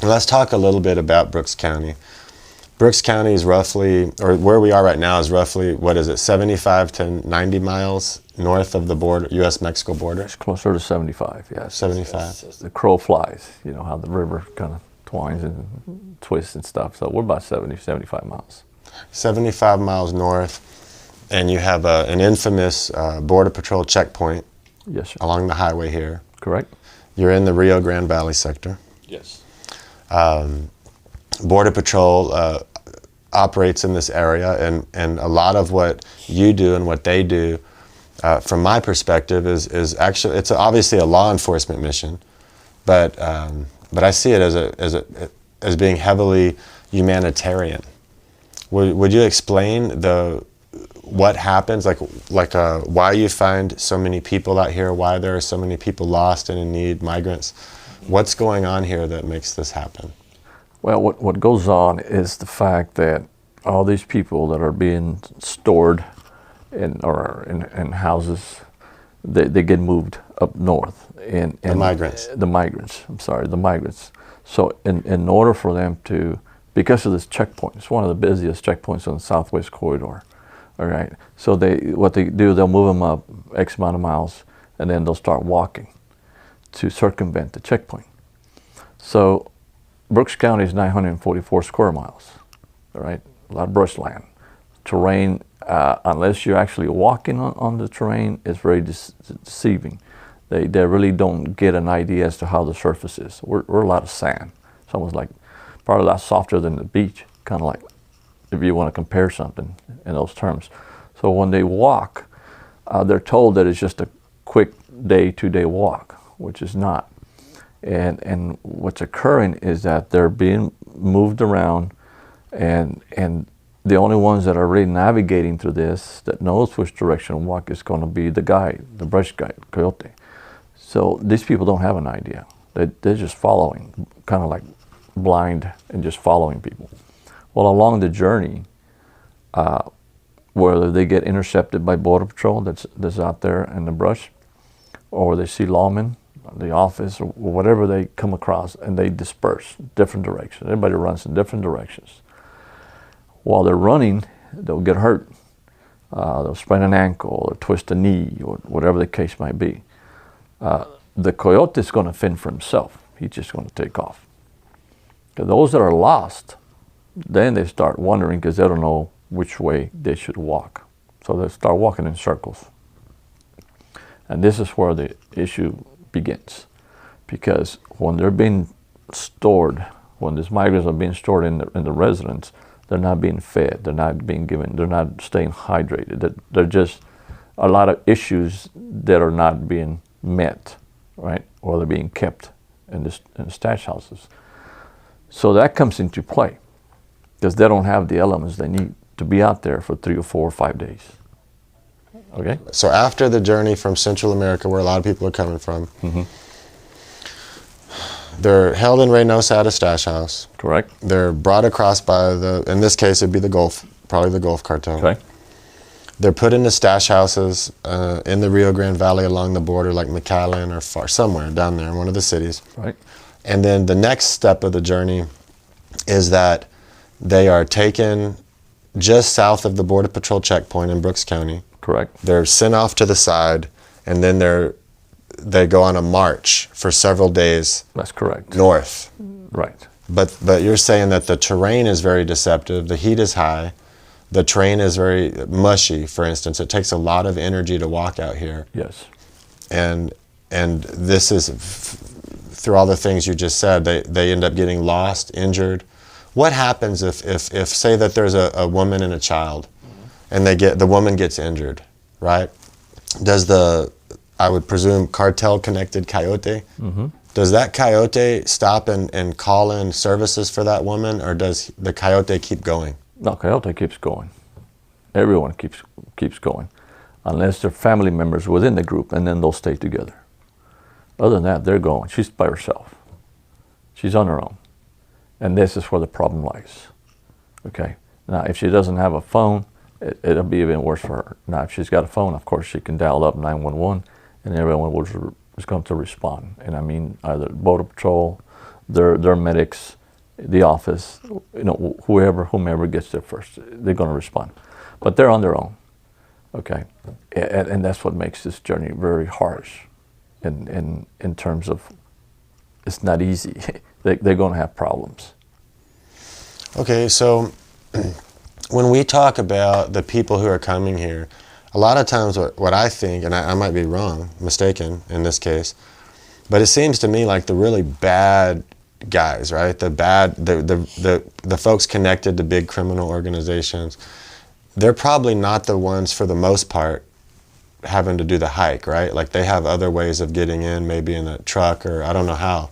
Let's talk a little bit about Brooks County. Brooks County is roughly, or where we are right now is roughly, what is it, 75 to 90 miles north of the border, U.S.-Mexico border? It's closer to 75, yes. 75. As the crow flies, you know how the river kind of twines and twists and stuff. So we're about 70, 75 miles. 75 miles north, and you have an infamous Border Patrol checkpoint. Yes, sir. Along the highway here. Correct. You're in the Rio Grande Valley sector. Yes. Border Patrol operates in this area, and a lot of what you do and what they do, from my perspective, is actually, it's obviously a law enforcement mission, but I see it as being heavily humanitarian. Would you explain what happens, why you find so many people out here, why there are so many people lost and in need, migrants? What's going on here that makes this happen? Well, what goes on is the fact that all these people that are being stored in houses, they get moved up north. And the migrants. The migrants. So in order for them to, because of this checkpoint, it's one of the busiest checkpoints on the Southwest Corridor. All right. So what they do, they'll move them up X amount of miles, and then they'll start walking to circumvent the checkpoint. So Brooks County is 944 square miles. All right. A lot of brushland. Terrain, unless you're actually walking on the terrain, is very deceiving. They really don't get an idea as to how the surface is. We're a lot of sand. It's almost like probably a lot softer than the beach, kind of like, if you want to compare something in those terms. So when they walk, they're told that it's just a quick day, 2-day walk, which is not. And what's occurring is that they're being moved around, and the only ones that are really navigating through this, that knows which direction to walk, is going to be the guide, the brush guide, coyote. So these people don't have an idea. They're just following, kind of like blind and just following people. Well, along the journey, whether they get intercepted by Border Patrol that's out there in the brush, or they see lawmen, the office, or whatever they come across, and they disperse different directions. Everybody runs in different directions. While they're running, they'll get hurt. They'll sprain an ankle or twist a knee or whatever the case might be. The coyote is going to fend for himself. He's just going to take off. Those that are lost, then they start wondering because they don't know which way they should walk. So they start walking in circles. And this is where the issue begins. Because when they're being stored, when these migrants are being stored in the residence, they're not being fed, they're not being given, they're not staying hydrated. They're just a lot of issues that are not being met, right? Or they're being kept in the stash houses. So that comes into play because they don't have the elements they need to be out there for 3 or 4 or 5 days. Okay? So after the journey from Central America, where a lot of people are coming from, they're held in Reynosa at a stash house. Correct. They're brought across by in this case, it'd be probably the Gulf cartel. Okay. They're put into stash houses in the Rio Grande Valley along the border, like McAllen or somewhere down there in one of the cities. Right. And then the next step of the journey is that they are taken just south of the Border Patrol checkpoint in Brooks County. Correct. They're sent off to the side, and then they go on a march for several days. That's correct. North. Right. But you're saying that the terrain is very deceptive, the heat is high, the terrain is very mushy, for instance. It takes a lot of energy to walk out here. Yes. And this is, through all the things you just said, they end up getting lost, injured. What happens if say that there's a woman and a child, and the woman gets injured, right? Does I would presume cartel-connected coyote, does that coyote stop and call in services for that woman, or does the coyote keep going? No, coyote keeps going. Everyone keeps going, unless they're family members within the group, and then they'll stay together. Other than that, they're going. She's by herself. She's on her own. And this is where the problem lies. Okay? Now, if she doesn't have a phone, it'll be even worse for her. Now, if she's got a phone, of course, she can dial up 911, and everyone is going to respond. And I mean, either Border Patrol, their medics, the office, whomever gets there first, they're going to respond. But they're on their own, okay? And that's what makes this journey very harsh in terms of it's not easy. They're going to have problems. Okay, so when we talk about the people who are coming here, a lot of times what I think, and I might be wrong, mistaken in this case, but it seems to me like the really bad guys, right? The folks connected to big criminal organizations, they're probably not the ones, for the most part, having to do the hike, right? Like they have other ways of getting in, maybe in a truck, or I don't know how.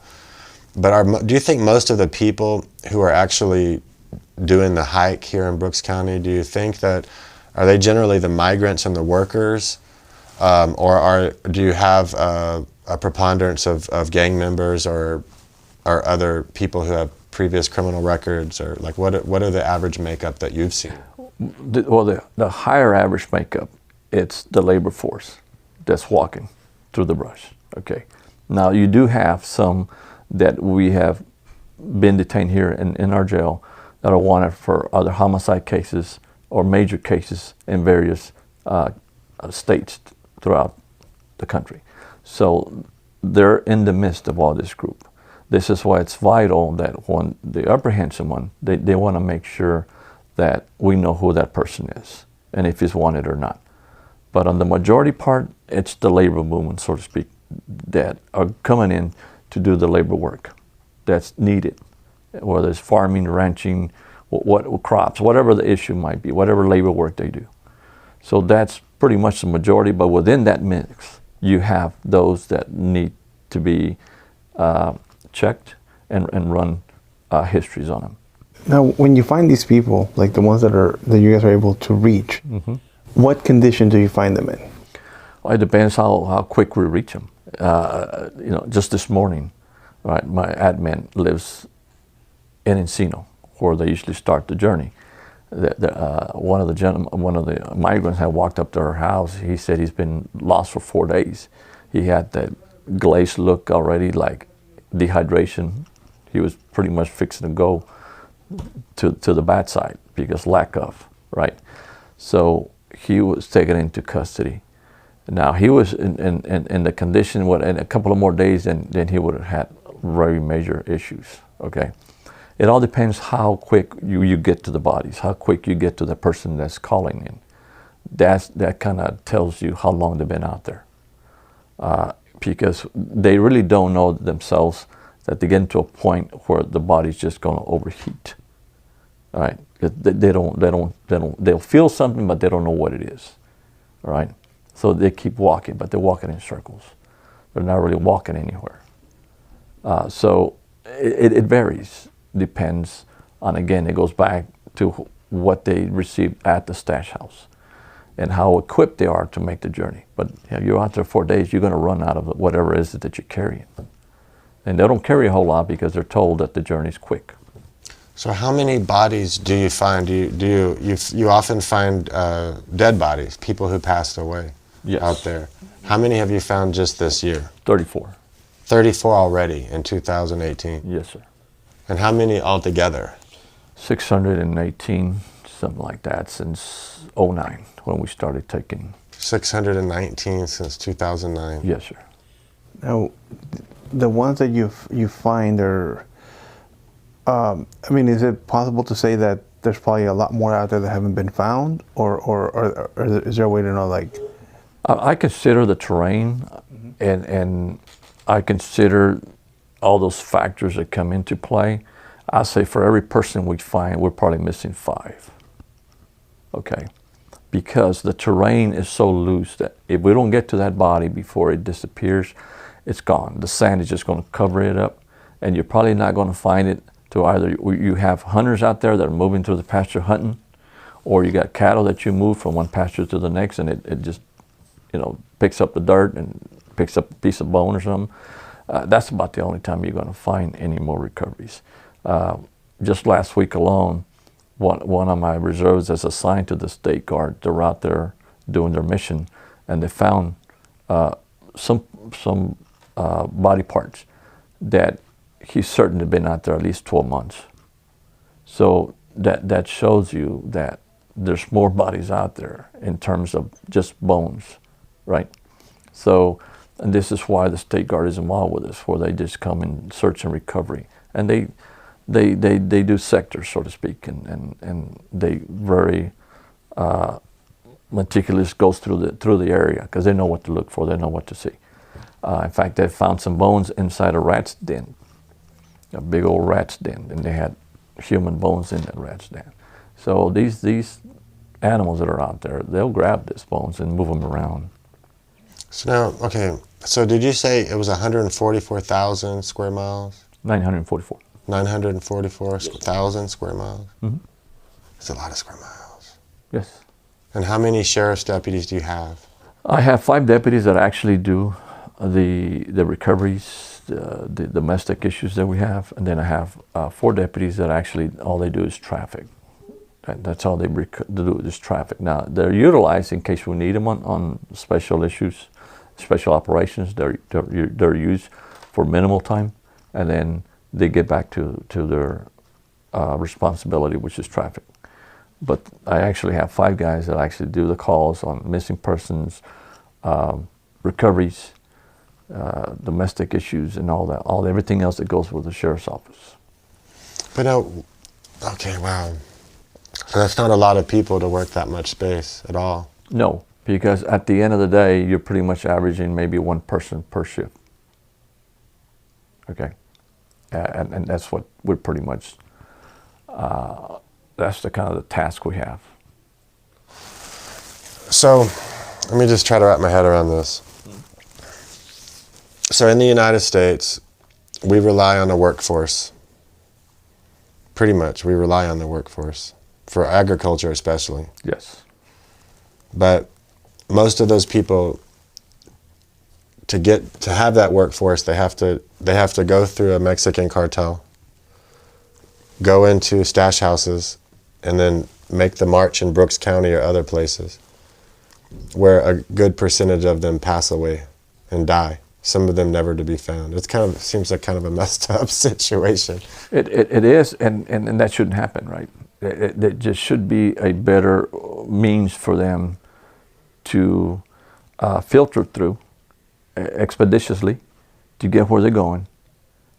But do you think most of the people who are actually doing the hike here in Brooks County, do you think that, are they generally the migrants and the workers? Or do you have a preponderance of gang members or other people who have previous criminal records? Or like what are the average makeup that you've seen? The higher average makeup, it's the labor force that's walking through the brush, okay? Now you do have some that we have been detained here in our jail that are wanted for other homicide cases or major cases in various states throughout the country. So they're in the midst of all this group. This is why it's vital that when they apprehend someone, they want to make sure that we know who that person is and if he's wanted or not. But on the majority part, it's the labor movement, so to speak, that are coming in to do the labor work that's needed, whether it's farming, ranching, what crops, whatever the issue might be, whatever labor work they do. So that's pretty much the majority, but within that mix, you have those that need to be checked and run histories on them. Now, when you find these people, like the ones that you guys are able to reach, what condition do you find them in? Well, it depends how quick we reach them. Just this morning, right? My admin lives in Encino, where they usually start the journey. One of the migrants had walked up to her house. He said he's been lost for 4 days. He had that glazed look already, like dehydration. He was pretty much fixing to go to the bad side because lack of, right? So he was taken into custody. Now he was in the condition, in a couple of more days, then he would have had very major issues, okay? It all depends how quick you get to the bodies, how quick you get to the person that's calling in. That kind of tells you how long they've been out there. Because they really don't know themselves that they get into a point where the body's just going to overheat, all right? They'll feel something, but they don't know what it is, all right? So they keep walking, but they're walking in circles. They're not really walking anywhere. So it varies. Depends on, again, it goes back to what they received at the stash house and how equipped they are to make the journey. But you're out there 4 days, you're going to run out of whatever it is that you're carrying. And they don't carry a whole lot because they're told that the journey's quick. So how many bodies do you find? You often find dead bodies, people who passed away out there. How many have you found just this year? 34. 34 already in 2018? Yes, sir. And how many altogether? 618, something like that, since 2009 when we started taking. 619 since 2009? Yes, sir. Now, the ones that you find are, is it possible to say that there's probably a lot more out there that haven't been found? Or is there a way to know, like? I consider the terrain and I consider all those factors that come into play. I say for every person we find, we're probably missing 5, okay? Because the terrain is so loose that if we don't get to that body before it disappears, it's gone. The sand is just going to cover it up, and you're probably not going to find it to either you have hunters out there that are moving through the pasture hunting, or you got cattle that you move from one pasture to the next, and it just, picks up the dirt and picks up a piece of bone or something. That's about the only time you're going to find any more recoveries. Just last week alone, one of my reserves is assigned to the state guard. They're out there doing their mission, and they found some body parts that he's certainly been out there at least 12 months. So that shows you that there's more bodies out there in terms of just bones, right? So, and this is why the State Guard is involved with this, where they just come in search and recovery, and they do sectors, so to speak, and they very meticulous goes through the area because they know what to look for, they know what to see. In fact, they found some bones inside a rat's den, a big old rat's den, and they had human bones in that rat's den. So these animals that are out there, they'll grab these bones and move them around. So now, okay, so did you say it was 144,000 square miles? 944. 944,000 square miles? Mm-hmm. That's a lot of square miles. Yes. And how many sheriff's deputies do you have? I have 5 deputies that actually do the recoveries, the domestic issues that we have, and then I have 4 deputies that actually all they do is traffic. That's all they do is traffic. Now they're utilized in case we need them on special issues, special operations. They're used for minimal time, and then they get back to their responsibility, which is traffic. But I actually have 5 guys that actually do the calls on missing persons, recoveries, domestic issues, and all that, everything else that goes with the sheriff's office. But now, okay, wow. So that's not a lot of people to work that much space at all. No, because at the end of the day, you're pretty much averaging maybe 1 person per shift. Okay, and that's what we're pretty much. That's the kind of the task we have. So, let me just try to wrap my head around this. So in the United States, we rely on a workforce. Pretty much, we rely on the workforce, for agriculture especially. Yes. But most of those people, to have that workforce, they have to go through a Mexican cartel, go into stash houses, and then make the march in Brooks County or other places, where a good percentage of them pass away and die. Some of them never to be found. It seems like kind of a messed up situation. It is, and that shouldn't happen, right? It just should be a better means for them to filter through expeditiously to get where they're going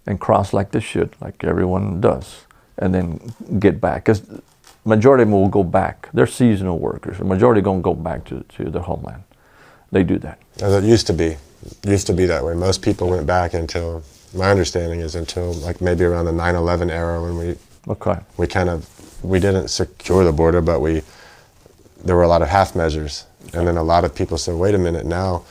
and cross like they should, like everyone does, and then get back. Because majority of them will go back. They're seasonal workers. The majority are going to go back to their homeland. They do that. As it used to be. It used to be that way. Most people went back until, my understanding is until like maybe around the 9/11 era when we didn't secure the border, but there were a lot of half measures. And then a lot of people said, wait a minute, now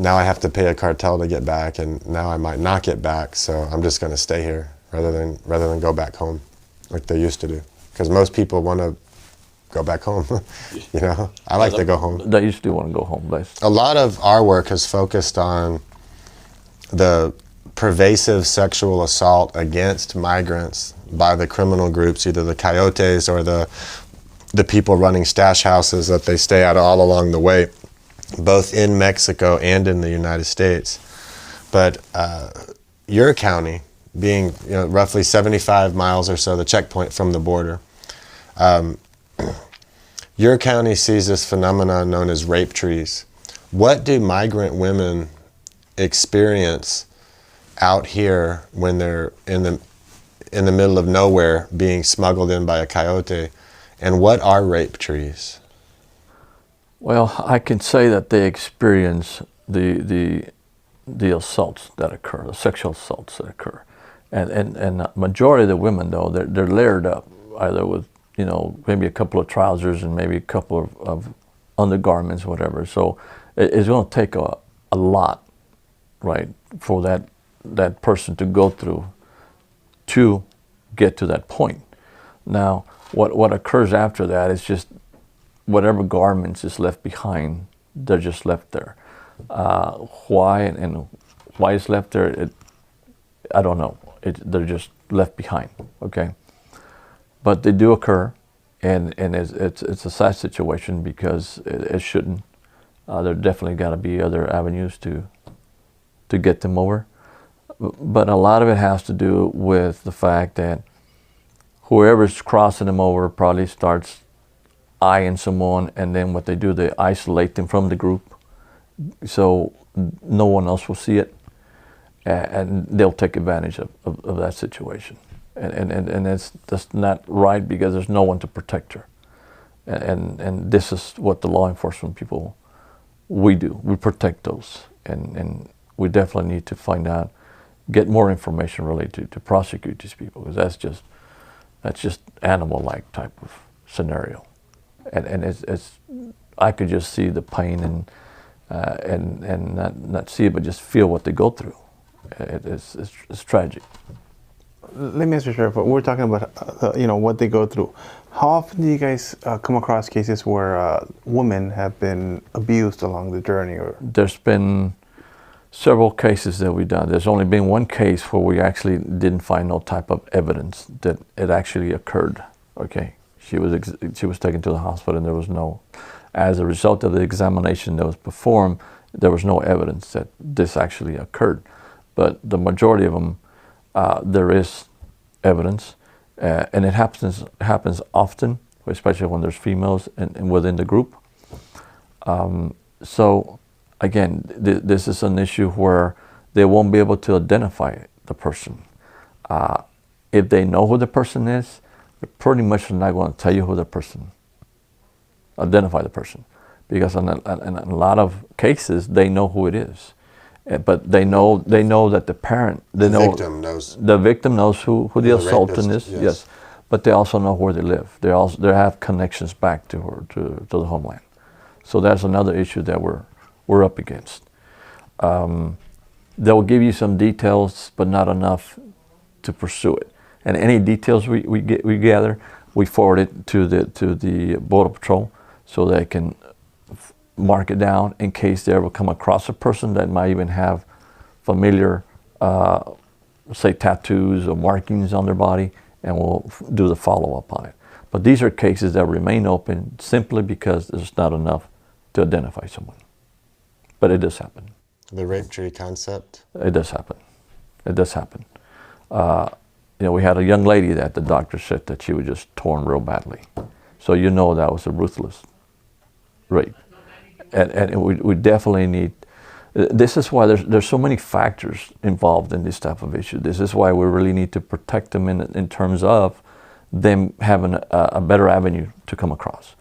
I have to pay a cartel to get back, and now I might not get back, so I'm just going to stay here rather than go back home like they used to do. Because most people want to go back home. You know, I like to go home. They used to want to go home. A lot of our work has focused on the pervasive sexual assault against migrants by the criminal groups, either the coyotes or the people running stash houses that they stay at all along the way, both in Mexico and in the United States. But your county, being roughly 75 miles or so, the checkpoint from the border, your county sees this phenomenon known as rape trees. What do migrant women experience out here when they're in the middle of nowhere being smuggled in by a coyote? And what are rape trees? Well, I can say that they experience the assaults that occur, the sexual assaults that occur. And the majority of the women, though, they're layered up, either with maybe a couple of trousers and maybe a couple of undergarments, whatever. So it's going to take a lot, right, for that person to go through to get to that point. Now, what occurs after that is just whatever garments is left behind, they're just left there. Why it's left there, I don't know. They're just left behind, okay? But they do occur, and it's a sad situation because it shouldn't. There definitely got to be other avenues to get them over. But a lot of it has to do with the fact that whoever's crossing them over probably starts eyeing someone, and then what they do, they isolate them from the group, so no one else will see it, and they'll take advantage of that situation. And that's not right, because there's no one to protect her. And this is what the law enforcement people, we do. We protect those. And we definitely need to find out, get more information related to prosecute these people, because that's just animal-like type of scenario. And it's I could just see the pain and not see it, but just feel what they go through. It's tragic. Let me ask you, Sheriff. We're talking about what they go through. How often do you guys come across cases where women have been abused along the journey? Or There's been several cases that we've done. There's only been one case where we actually didn't find no type of evidence that it actually occurred. Okay, she was taken to the hospital, and there was no, as a result of the examination that was performed, there was no evidence that this actually occurred. But the majority of them, there is evidence, and it happens often, especially when there's females and within the group. So again, this is an issue where they won't be able to identify the person. If they know who the person is, they're pretty much not going to tell you who the person, identify the person, because in a lot of cases they know who it is. But they know that the parent, the victim knows who the assaultant is. Yes, but they also know where they live. They have connections back to the homeland. So that's another issue that we're up against. They'll give you some details, but not enough to pursue it. And any details we gather, we forward it to the Border Patrol, so they can mark it down in case they ever come across a person that might even have familiar, say, tattoos or markings on their body, and we'll do the follow-up on it. But these are cases that remain open simply because there's not enough to identify someone. But it does happen. The rape tree concept? It does happen. It does happen. We had a young lady that the doctor said that she was just torn real badly. So that was a ruthless rape. And we definitely need, this is why there's so many factors involved in this type of issue. This is why we really need to protect them in terms of them having a better avenue to come across.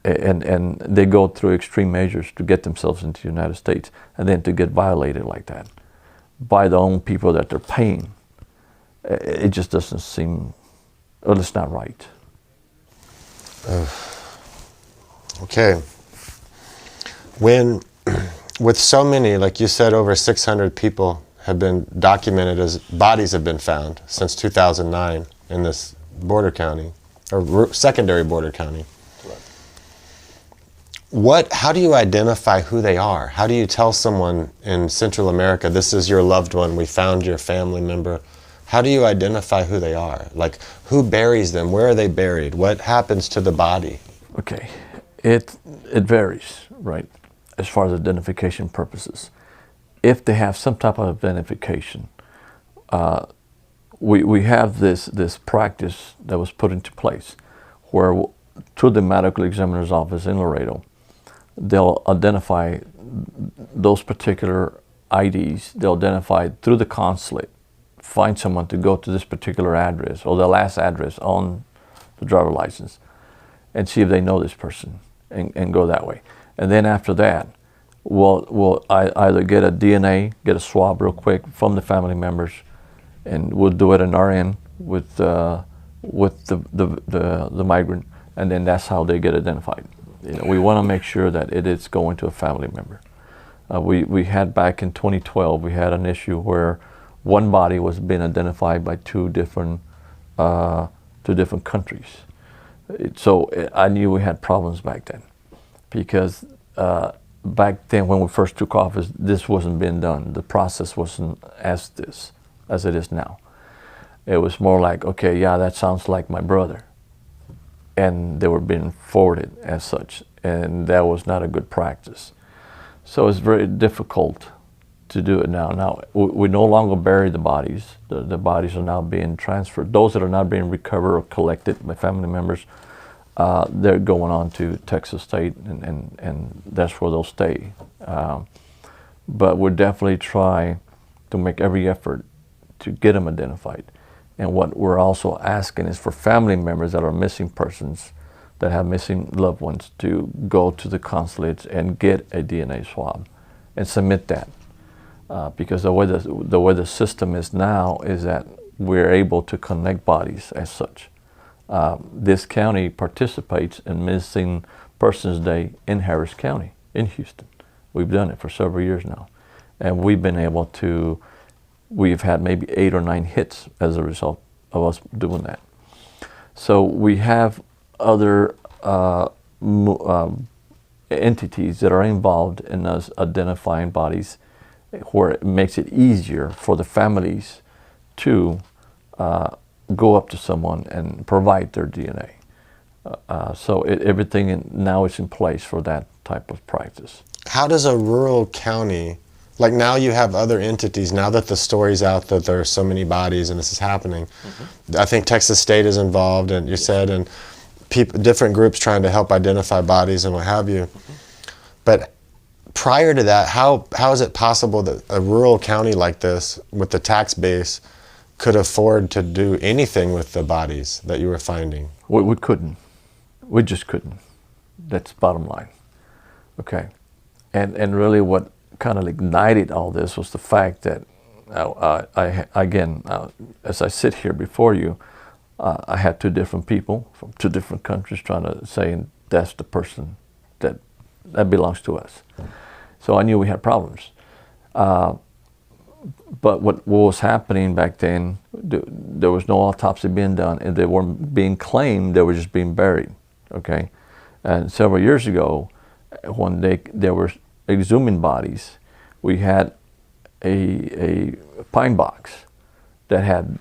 And they go through extreme measures to get themselves into the United States, and then to get violated like that by the own people that they're paying. It just doesn't seem, well, it's not right. Okay. With so many, like you said, over 600 people have been documented as bodies have been found since 2009 in this border county, or secondary border county. How do you identify who they are? How do you tell someone in Central America, this is your loved one, we found your family member? How do you identify who they are? Like, who buries them? Where are they buried? What happens to the body? Okay, it varies, right, as far as identification purposes. If they have some type of identification, we have this practice that was put into place where through the medical examiner's office in Laredo, they'll identify those particular IDs. They'll identify through the consulate, find someone to go to this particular address or the last address on the driver license and see if they know this person and go that way. And then after that, we'll either get a DNA, get a swab real quick from the family members, and we'll do it on our end with the migrant, and then that's how they get identified. We want to make sure that it is going to a family member. We had back in 2012, we had an issue where one body was being identified by two different countries. So I knew we had problems back then, because back then when we first took office, this wasn't being done. The process wasn't as it is now. It was more like, okay, yeah, that sounds like my brother. And they were being forwarded as such, and that was not a good practice. So it's very difficult to do it now. Now, we no longer bury the bodies. The bodies are now being transferred. Those that are not being recovered or collected by family members, they're going on to Texas State, and that's where they'll stay. But we'll definitely try to make every effort to get them identified. And what we're also asking is for family members that are missing persons, that have missing loved ones, to go to the consulates and get a DNA swab and submit that. Because the way the system is now is that we're able to connect bodies as such. This county participates in Missing Persons Day in Harris County, in Houston. We've done it for several years now. And we've been able to, we've had maybe 8 or 9 hits as a result of us doing that. So we have other entities that are involved in us identifying bodies, where it makes it easier for the families to go up to someone and provide their DNA. So everything now is in place for that type of practice. How does a rural county, like now you have other entities, now that the story's out that there are so many bodies and this is happening, I think Texas State is involved, and you said, and different groups trying to help identify bodies and what have you. But prior to that, how is it possible that a rural county like this, with the tax base, could afford to do anything with the bodies that you were finding? We couldn't. We just couldn't. That's bottom line. Okay. And really what kind of ignited all this was the fact that, as I sit here before you, I had 2 different people from 2 different countries trying to say that's the person that belongs to us. So I knew we had problems. But what was happening back then, there was no autopsy being done, and they weren't being claimed, they were just being buried, okay? And several years ago, when they were exhuming bodies, we had a pine box that had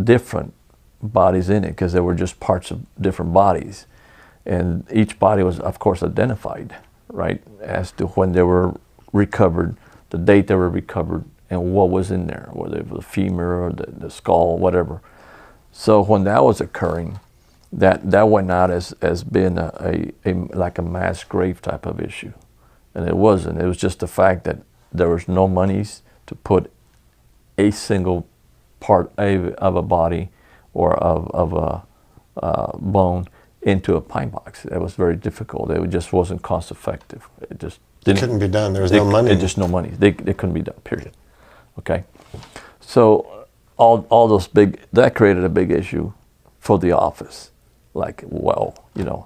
different bodies in it, because they were just parts of different bodies. And each body was, of course, identified, right, as to when they were recovered, the date they were recovered, and what was in there, whether it was the femur or the skull, whatever. So when that was occurring, that went out as being like a mass grave type of issue. And it wasn't. It was just the fact that there was no monies to put a single part of a body or of a bone into a pine box. It was very difficult. It just wasn't cost effective. It just couldn't be done. There was no money. Just no money. They couldn't be done, period. Okay? So all those that created a big issue for the office. Like, well, you know.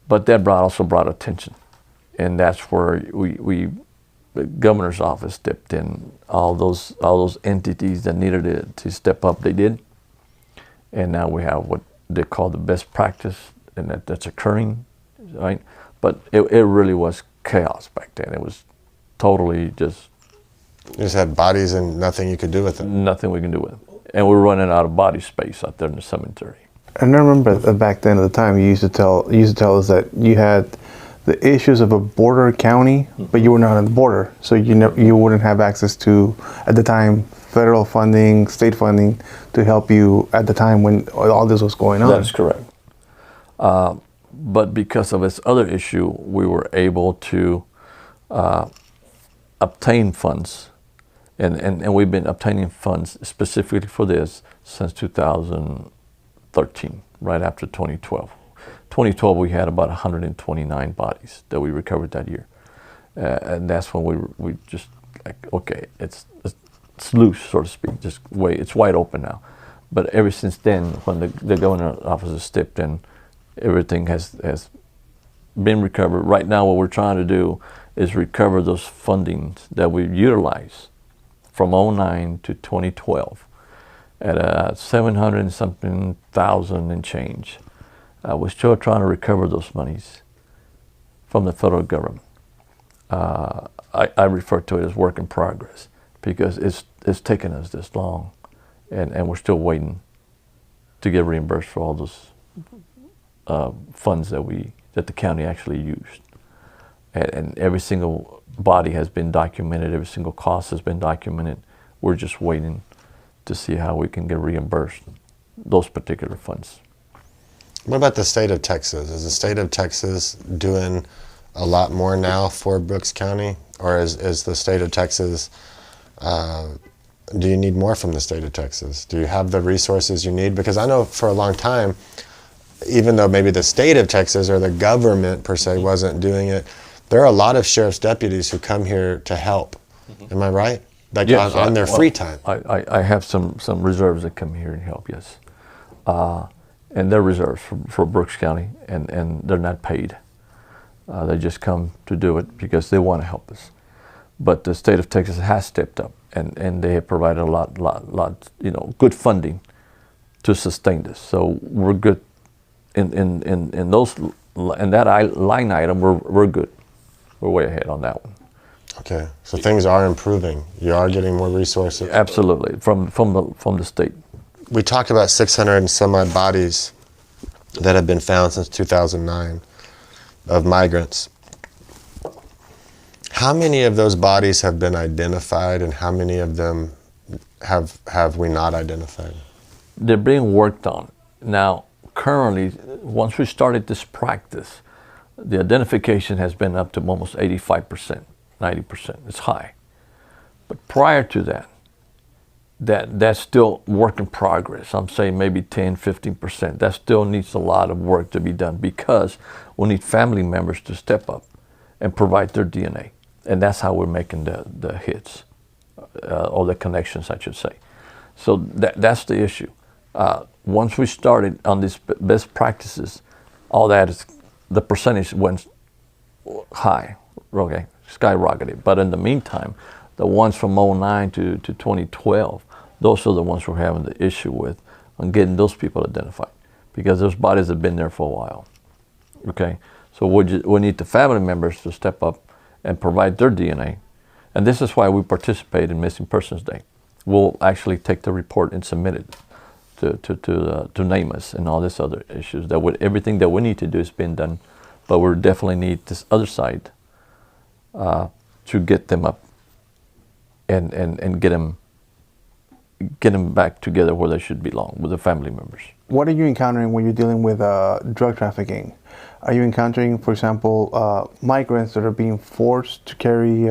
But that also brought attention. And that's where the governor's office stepped in. All those entities that needed to step up, they did. And now we have what they call the best practice, and that's occurring, right? But it really was chaos back then. It was totally just... You just had bodies and nothing you could do with them. Nothing we can do with them. And we're running out of body space out there in the cemetery. And I remember that back then at the time, you used to tell us that you had the issues of a border county, but you were not on the border, so you wouldn't have access to, at the time, federal funding, state funding to help you at the time when all this was going on. That is correct. But because of this other issue, we were able to obtain funds, and we've been obtaining funds specifically for this since 2013, right after 2012. 2012, we had about 129 bodies that we recovered that year. And that's when we just, like, okay, it's loose, so to speak, it's wide open now. But ever since then, when the governor's office has stepped in, everything has been recovered. Right now, what we're trying to do is recover those fundings that we utilized from 2009 to 2012 at 700 and something thousand and change. We're still trying to recover those monies from the federal government. I refer to it as work in progress because it's taken us this long, and we're still waiting to get reimbursed for all those funds that the county actually used. And every single body has been documented, every single cost has been documented. We're just waiting to see how we can get reimbursed those particular funds. What about the state of Texas? Is the state of Texas doing a lot more now for Brooks County? Or is the state of Texas, do you need more from the state of Texas? Do you have the resources you need? Because I know for a long time, even though maybe the state of Texas or the government per se wasn't doing it, there are a lot of sheriff's deputies who come here to help. Am I right? Like Yes, on their free time. I have some reserves that come here and help, yes. And they're reserves for Brooks County, and they're not paid. They just come to do it because they want to help us. But the state of Texas has stepped up, and they have provided a lot, good funding to sustain this. So we're good in that line item. We're good. We're way ahead on that one. Okay, so things are improving. You are getting more resources. Absolutely, from the state. We talked about 600 and some odd bodies that have been found since 2009 of migrants. How many of those bodies have been identified, and how many of them have we not identified? They're being worked on. Now, currently, once we started this practice, the identification has been up to almost 85%, 90%. It's high. But prior to that, that's still work in progress. I'm saying maybe 10, 15%. That still needs a lot of work to be done because we need family members to step up and provide their DNA. And that's how we're making the hits, or the connections, I should say. So that's the issue. Once we started on these best practices, all that is, the percentage went high, okay, skyrocketed. But in the meantime, the ones from 2009 to 2012, those are the ones we're having the issue with on getting those people identified, because those bodies have been there for a while. Okay, so we need the family members to step up and provide their DNA, and this is why we participate in Missing Persons Day. We'll actually take the report and submit it to name us and all this other issues. Everything that we need to do is being done, but we definitely need this other side to get them up and get them back together where they should belong with the family members. What are you encountering when you're dealing with drug trafficking? Are you encountering, for example, migrants that are being forced to carry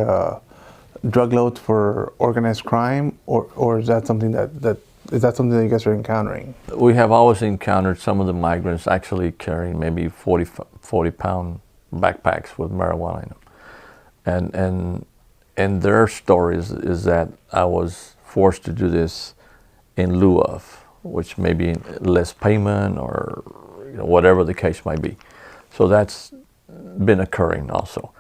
drug loads for organized crime, or is that something that you guys are encountering? We have always encountered some of the migrants actually carrying maybe 40-pound backpacks with marijuana in them, and their stories is that I was forced to do this in lieu of, which may be less payment or whatever the case might be. So that's been occurring also.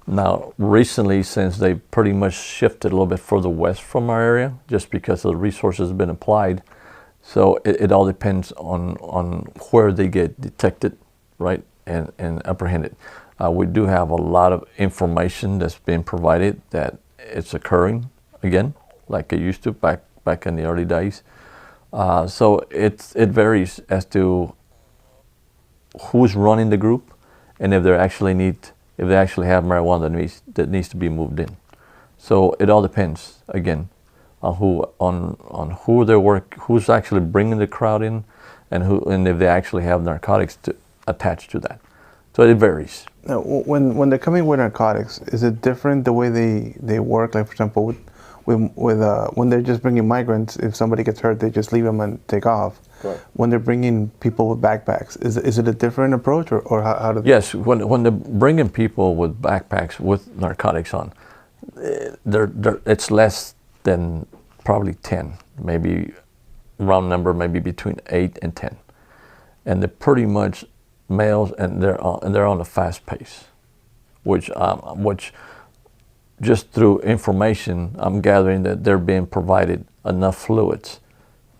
Now, recently, since they pretty much shifted a little bit further west from our area, just because the resources have been applied, so it all depends on where they get detected, right, and apprehended. We do have a lot of information that's been provided that it's occurring again, like it used to back in the early days. So it varies as to who's running the group, and if they actually have marijuana that needs to be moved in. So it all depends again on who they work, who's actually bringing the crowd in, and if they actually have narcotics attached to that. So it varies. Now, when they're coming with narcotics, is it different the way they work? Like, for example, when they're just bringing migrants, if somebody gets hurt, they just leave them and take off. Right. When they're bringing people with backpacks, is it a different approach, or how do they? Yes, when they're bringing people with backpacks with narcotics on, it's less than probably 10, maybe round number, maybe between 8 and 10, and they're pretty much males, and they're on a fast pace, which just through information I'm gathering that they're being provided enough fluids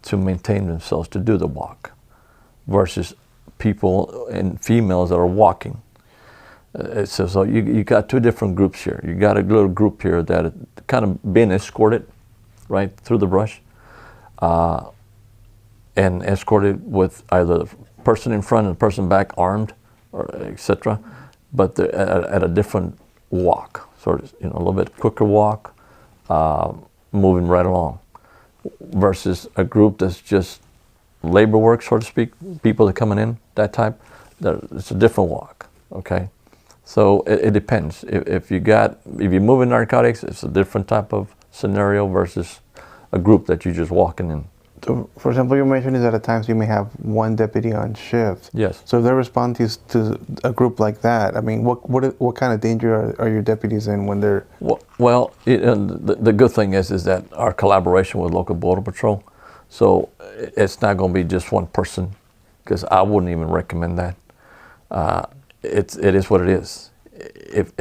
to maintain themselves to do the walk, versus people and females that are walking. So you got two different groups here. You got a little group here that are kind of being escorted right through the brush, and escorted with either the person in front and the person back armed, or etc. But they're at a different walk. sort of, a little bit quicker walk, moving right along, versus a group that's just labor work, so to speak, people that are coming in, that type, it's a different walk, okay? So it depends. If you're moving narcotics, it's a different type of scenario versus a group that you're just walking in. So, for example, you mentioned is that at times you may have one deputy on shift. Yes. So if they're responding to a group like that, I mean, what kind of danger are your deputies in when they're? Well, the good thing is that our collaboration with local border patrol, so it's not going to be just one person, because I wouldn't even recommend that. It is what it is. If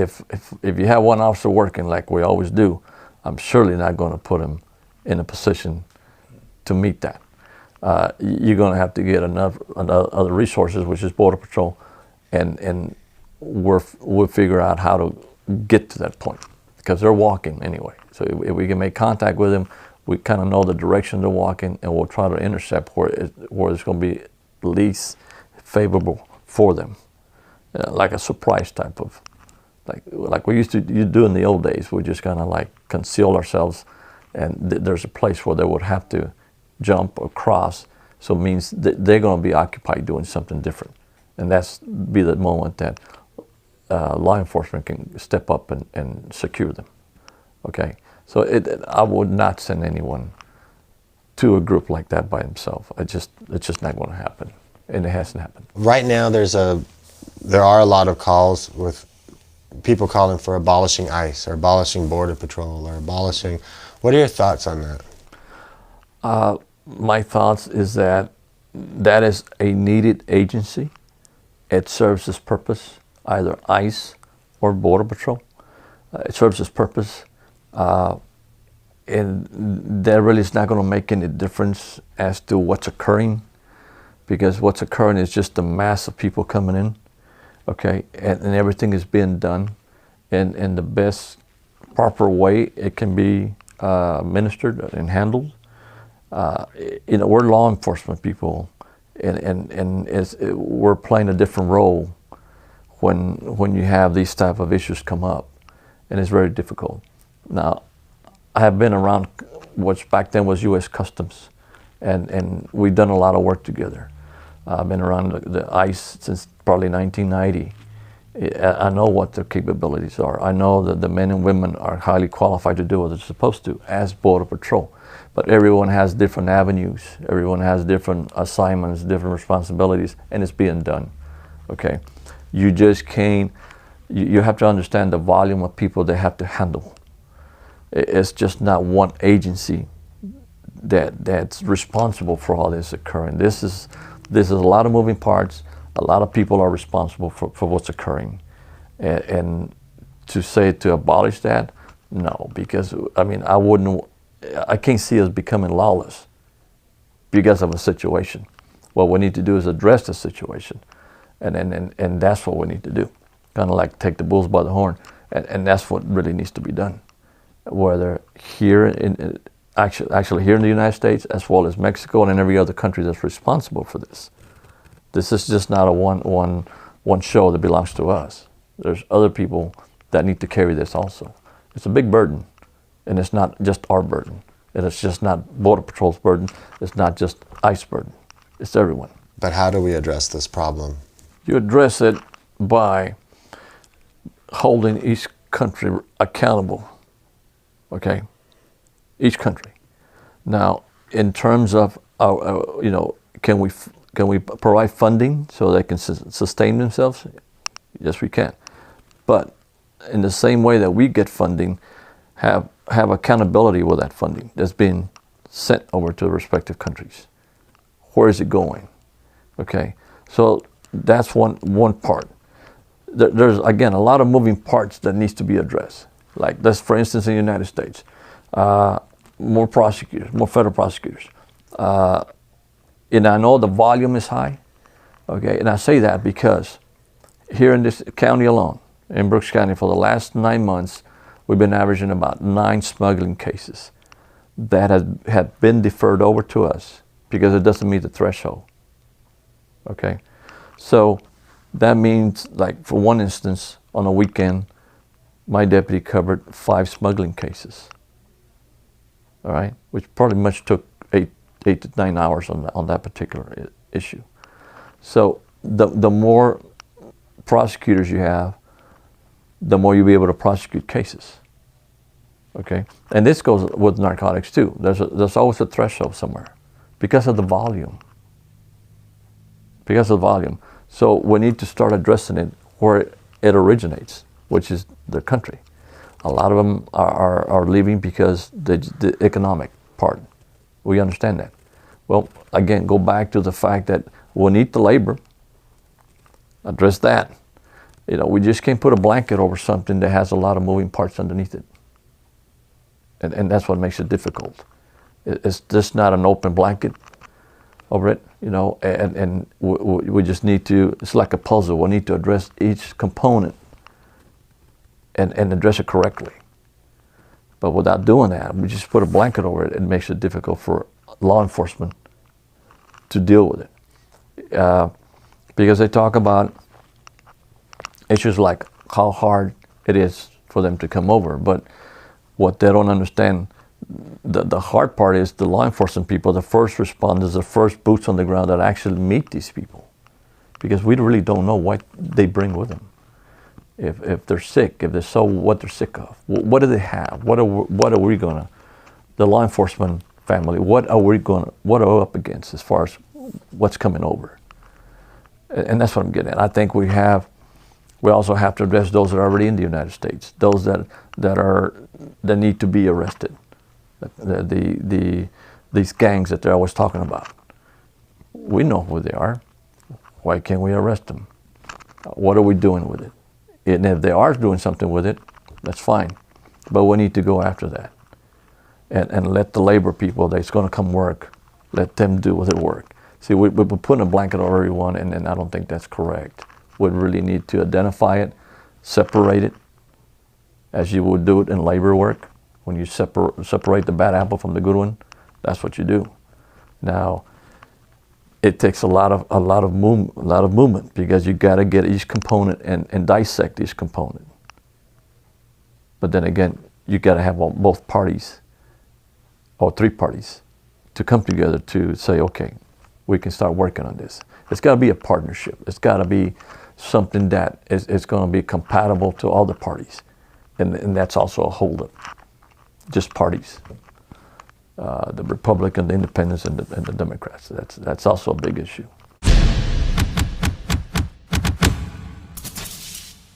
you have one officer working like we always do, I'm surely not going to put him in a position to meet that. You're going to have to get enough other resources, which is Border Patrol, and we'll figure out how to get to that point, because they're walking anyway. So if we can make contact with them, we kind of know the direction they're walking, and we'll try to intercept where it's going to be least favorable for them, like a surprise type of, like we used to do in the old days. We just kind of like conceal ourselves, and there's a place where they would have to jump or cross, so it means that they're going to be occupied doing something different, and that's be the moment that law enforcement can step up and secure them. Okay, so I would not send anyone to a group like that by himself. It's just not going to happen, and it hasn't happened. Right now, there are a lot of calls with people calling for abolishing ICE or abolishing Border Patrol or abolishing. What are your thoughts on that? My thoughts is that is a needed agency. It serves its purpose, either ICE or Border Patrol. It serves its purpose, and that really is not going to make any difference as to what's occurring, because what's occurring is just the mass of people coming in, okay, and everything is being done in the best proper way it can be administered and handled. We're law enforcement people, and we're playing a different role when you have these type of issues come up, and it's very difficult. Now, I have been around what back then was U.S. Customs, and we've done a lot of work together. I've been around the ICE since probably 1990. I know what their capabilities are. I know that the men and women are highly qualified to do what they're supposed to as Border Patrol. But everyone has different avenues. Everyone has different assignments, different responsibilities, and it's being done. Okay, you just can't. You have to understand the volume of people they have to handle. It's just not one agency that's responsible for all this occurring. This is a lot of moving parts. A lot of people are responsible for what's occurring, and to abolish that, no, because I can't see us becoming lawless because of a situation. What we need to do is address the situation, and that's what we need to do. Kind of like take the bulls by the horn, and that's what really needs to be done. Whether here actually here in the United States, as well as Mexico and in every other country that's responsible for this. This is just not a one show that belongs to us. There's other people that need to carry this also. It's a big burden, and it's not just our burden. And it's just not Border Patrol's burden. It's not just ICE burden. It's everyone. But how do we address this problem? You address it by holding each country accountable, okay? Each country. Now, in terms of, can we provide funding so they can sustain themselves? Yes, we can. But in the same way that we get funding, have accountability with that funding that's being sent over to the respective countries. Where is it going? Okay, so that's one part. There's, again, a lot of moving parts that needs to be addressed. Like this, for instance, in the United States, more prosecutors, more federal prosecutors. And I know the volume is high, okay, and I say that because here in this county alone, in Brooks County, for the last 9 months, we've been averaging about 9 smuggling cases that had been deferred over to us because it doesn't meet the threshold, okay? So that means, like, for one instance, on a weekend, my deputy covered 5 smuggling cases. All right, which pretty much took 8 to 9 hours on that particular issue. So the more prosecutors you have, the more you'll be able to prosecute cases. Okay, and this goes with narcotics too. There's always a threshold somewhere because of the volume. Because of the volume. So we need to start addressing it where it originates, which is the country. A lot of them are leaving because the economic part. We understand that. Well, again, go back to the fact that we need the labor. Address that. You know, we just can't put a blanket over something that has a lot of moving parts underneath it. And that's what makes it difficult. It's just not an open blanket over it, you know, and we just need to, it's like a puzzle. We need to address each component and address it correctly. But without doing that, we just put a blanket over it. It makes it difficult for law enforcement to deal with it. Because they talk about issues like how hard it is for them to come over. But what they don't understand, the hard part is the law enforcement people, the first responders, the first boots on the ground that actually meet these people. Because we really don't know what they bring with them. If they're sick, if they're so, what they're sick of. What do they have? What are we gonna, the law enforcement family, what are we up against as far as what's coming over? And that's what I'm getting at. I think we also have to address those that are already in the United States, those that need to be arrested. These gangs that they're always talking about. We know who they are. Why can't we arrest them? What are we doing with it? And if they are doing something with it, that's fine. But we need to go after that. And let the labor people that's going to come work, let them do their work. See, we're putting a blanket over everyone, and I don't think that's correct. We really need to identify it, separate it, as you would do it in labor work. When you separate the bad apple from the good one, that's what you do. Now, it takes a lot of movement because you got to get each component and dissect each component. But then again, you got to have both parties or 3 parties to come together to say, okay, we can start working on this. It's got to be a partnership. It's got to be something that is going to be compatible to all the parties, and that's also a holdup. Just parties. The Republican, the Independents, and the Democrats. That's also a big issue.